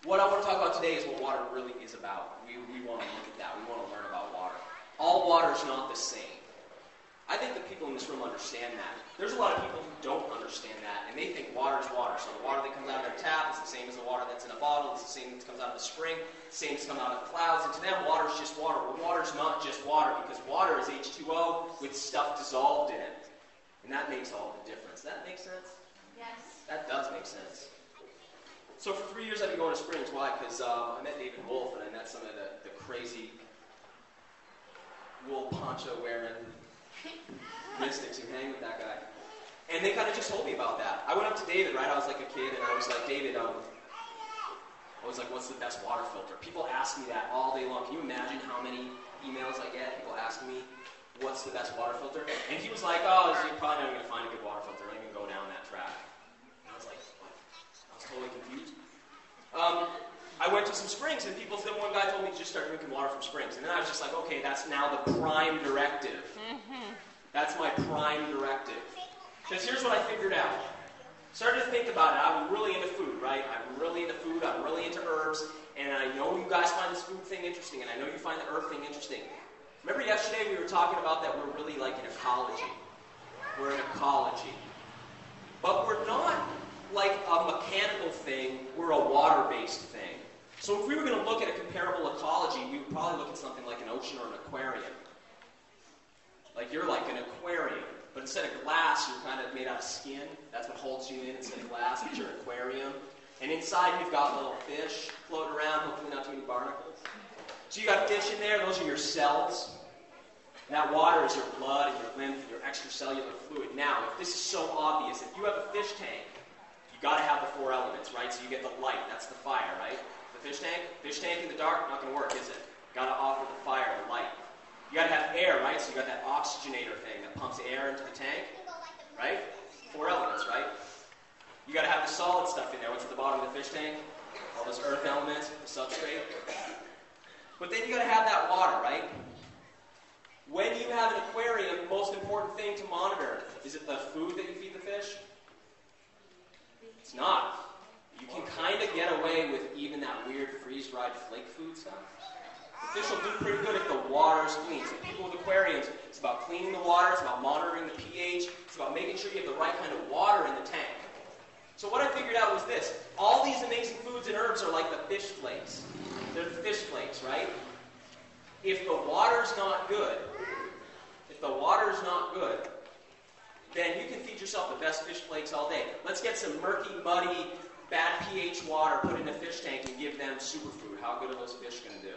what I want to talk about today is what water really is about. We want to look at that. We want to learn about water. All water is not the same. I think the people in this room understand that. There's a lot of people who don't understand that, and they think water is water. So the water that comes out of their tap is the same as the water that's in a bottle. It's the same that comes out of the spring. The same as comes out of the clouds. And to them, water is just water. Well, water is not just water, because water is H2O with stuff dissolved in it. And that makes all the difference. Does that make sense? Yes. That does make sense. So for 3 years I've been going to Springs. Why? Because I met David Wolf, and I met some of the crazy wool poncho wearing mystics who hang with that guy. And they kind of just told me about that. I went up to David, right? I was like a kid, and I was like, David, I was like, what's the best water filter? People ask me that all day long. Can you imagine how many emails I get? People asking me, what's the best water filter? And he was like, oh, you're probably not going to find a good water filter. Don't even go down that track. And I was like, what? I was totally confused. I went to some springs, and one guy told me to just start drinking water from springs. And then I was just like, okay, that's now the prime directive. That's my prime directive. Because here's what I figured out. Started to think about it. I'm really into food, right? I'm really into food. I'm really into herbs. And I know you guys find this food thing interesting, and I know you find the herb thing interesting. Remember yesterday we were talking about that we're really like in ecology. We're in ecology. But we're not like a mechanical thing. We're a water-based thing. So if we were going to look at a comparable ecology, we would probably look at something like an ocean or an aquarium. Like you're like an aquarium. But instead of glass, you're kind of made out of skin. That's what holds you in instead of glass. It's your aquarium. And inside you've got little fish floating around, hopefully not too many barnacles. So you got fish in there. Those are your cells. And that water is your blood and your lymph and your extracellular fluid. Now, if this is so obvious, if you have a fish tank, you got to have the 4 elements, right? So you get the light. That's the fire, right? The fish tank in the dark, not going to work, is it? Got to offer the fire, the light. You got to have air, right? So you got that oxygenator thing that pumps air into the tank, right? 4 elements, right? You got to have the solid stuff in there. What's at the bottom of the fish tank? All those earth elements, the substrate. But then you got to have that water, right? When you have an aquarium, the most important thing to monitor, is it the food that you feed the fish? It's not. You can kind of get away with even that weird freeze-dried flake food stuff. The fish will do pretty good if the water's clean. So people with aquariums, it's about cleaning the water, it's about monitoring the pH, it's about making sure you have the right kind of water in the tank. So what I figured out was this. All these amazing foods and herbs are like the fish flakes. They're the fish flakes, right? If the water's not good, then you can feed yourself the best fish flakes all day. Let's get some murky, muddy, bad pH water, put it in a fish tank, and give them superfood. How good are those fish going to do?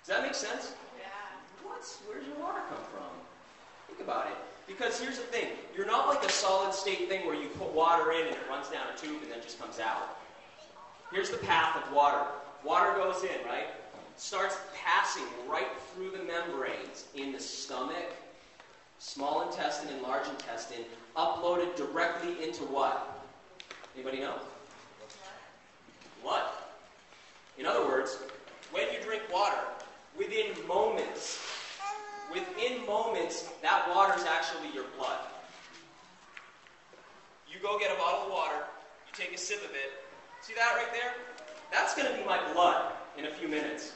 Does that make sense? Yeah. Where's your water come from? Think about it. Because here's the thing. You're not like a solid state thing where you put water in and it runs down a tube and then just comes out. Here's the path of water. Water goes in, right? Starts passing right through the membranes in the stomach, small intestine and large intestine, uploaded directly into what? Anybody know? Blood. In other words, when you drink water, within moments, that water is actually your blood. You go get a bottle of water, you take a sip of it. See that right there? That's going to be my blood in a few minutes.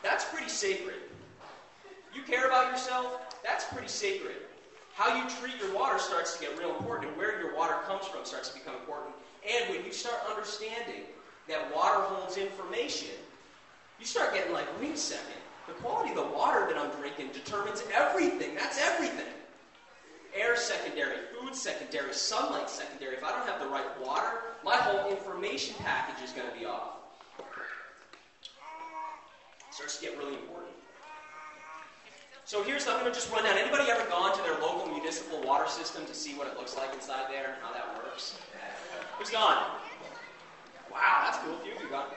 That's pretty sacred. You care about yourself? That's pretty sacred. How you treat your water starts to get real important, and where your water comes from starts to become important. And when you start understanding that water holds information, you start getting like, wait a second, the quality of the water that I'm drinking determines everything. That's everything. Air secondary, food secondary, sunlight secondary. If I don't have the right water, my whole information package is going to be off. It starts to get really important. So I'm going to just run down. Anybody ever gone to their local municipal water system to see what it looks like inside there and how that works? Who's gone? Wow, that's cool. A few of you gone.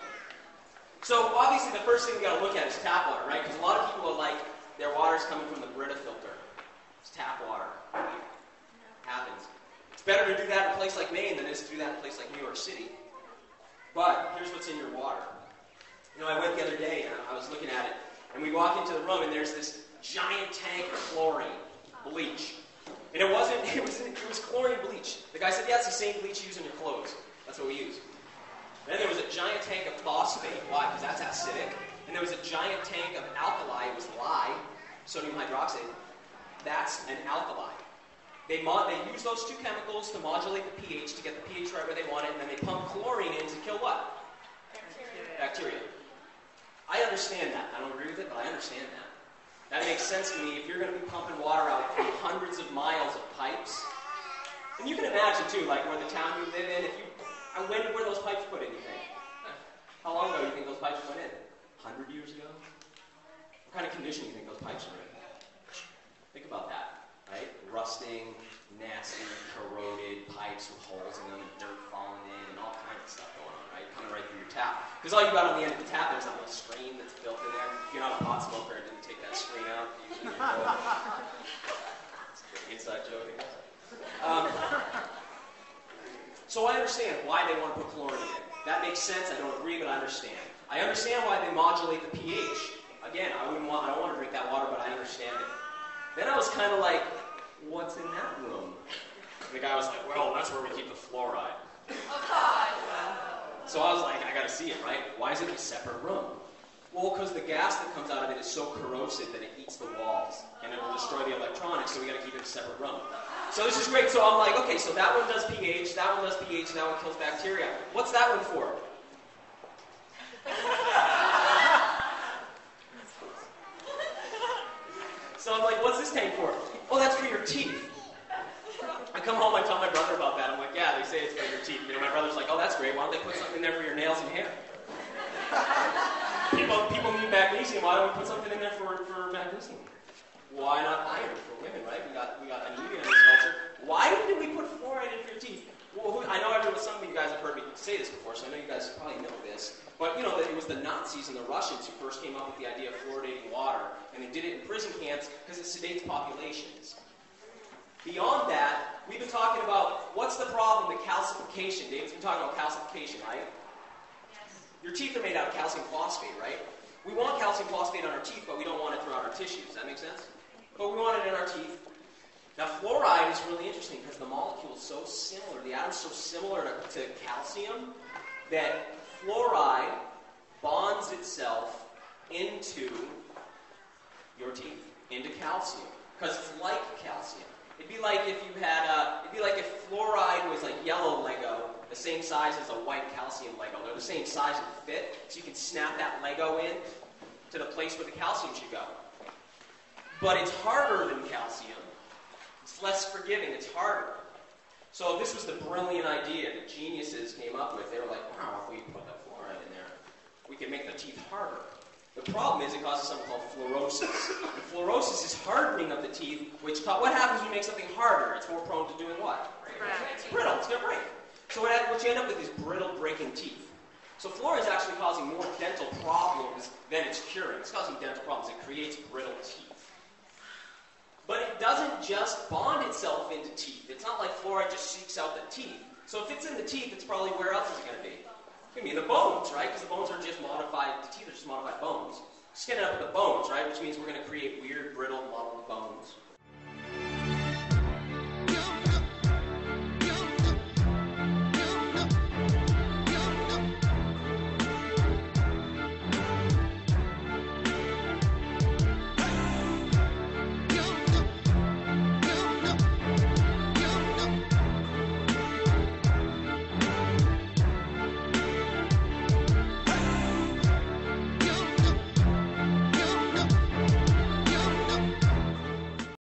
So obviously the first thing we got to look at is tap water, right? Because a lot of people are like, their water's coming from the Brita filter. It's tap water. Happens. It's better to do that in a place like Maine than it is to do that in a place like New York City. But here's what's in your water. I went the other day and I was looking at it, and we walk into the room and there's this giant tank of chlorine, bleach. And it was chlorine bleach. The guy said, yeah, it's the same bleach you use in your clothes. That's what we use. Then there was a giant tank of phosphate. Why? Because that's acidic. And there was a giant tank of alkali. It was lye, sodium hydroxide. That's an alkali. They use those two chemicals to modulate the pH, to get the pH right where they want it, and then they pump chlorine in to kill what? Bacteria. I understand that. I don't agree with it, but I understand that. That makes sense to me. If you're going to be pumping water out through hundreds of miles of pipes, and you can imagine too, like where the town you live in, when were those pipes put in, you think? How long ago do you think those pipes went in? 100 years ago? What kind of condition do you think those pipes are in? Think about that, right? Rusting, nasty, corroded pipes with holes in them and dirt falling in and all kinds of stuff going on, right? Coming right through your tap. Because all you got on the end of the tap, there's that little screen that's built in there. If you're not a pot smoker, I didn't take that screen out. Usually it's a good inside joke, I guess. So I understand why they want to put chlorine in. That makes sense. I don't agree, but I understand. I understand why they modulate the pH. Again, I don't want to drink that water, but I understand it. Then I was kind of like, what's in that room? And the guy was like, well, that's where we keep the fluoride. So I was like, I got to see it, right? Why is it a separate room? Well, because the gas that comes out of it is so corrosive that it eats the walls, and it will destroy the electronics, so we got to keep it in a separate room. So this is great. So I'm like, okay, so that one does pH, that one does pH, and that one kills bacteria. What's that one for? So I'm like, what's this tank for? Oh, that's for your teeth. I come home, I tell my brother about that. I'm like, yeah, they say it's for your teeth. You know, my brother's like, oh, that's great. Why don't they put something in there for your nails and hair? People need magnesium. Why don't we put something in there for magnesium? Why not iron for women, right? We got anemia in this culture. Why did we put fluoride in for your teeth? Well, I know some of you guys have heard me say this before, so I know you guys probably know this. But, you know, it was the Nazis and the Russians who first came up with the idea of fluoridating water, and they did it in prison camps because it sedates populations. Beyond that, we've been talking about what's the problem, the calcification. David's been talking about calcification, right? Yes. Your teeth are made out of calcium phosphate, right? We want calcium phosphate on our teeth, but we don't want it throughout our tissues. Does that make sense? But we want it in our teeth. Now, fluoride is really interesting because the molecule is so similar, the atom's so similar to calcium, that fluoride bonds itself into your teeth, into calcium, because it's like calcium. It'd be like if you had, if fluoride was like yellow Lego, the same size as a white calcium Lego. They're the same size and fit, so you can snap that Lego in to the place where the calcium should go. But it's harder than calcium. It's less forgiving. It's harder. So this was the brilliant idea that geniuses came up with. They were like, wow, if we put that fluoride in there, we can make the teeth harder. The problem is it causes something called fluorosis. And fluorosis is hardening of the teeth, what happens when you make something harder? It's more prone to doing what? It's brittle. It's going to break. So what you end up with is brittle, breaking teeth. So fluoride is actually causing more dental problems than it's curing. It's causing dental problems. It creates brittle teeth. But it doesn't just bond itself into teeth. It's not like fluoride just seeks out the teeth. So if it's in the teeth, it's probably where else is it going to be? It's going to be in the bones, right? Because the bones are just modified, the teeth are just modified bones. It's going to end up with the bones, right? Which means we're going to create weird, brittle, mottled bones.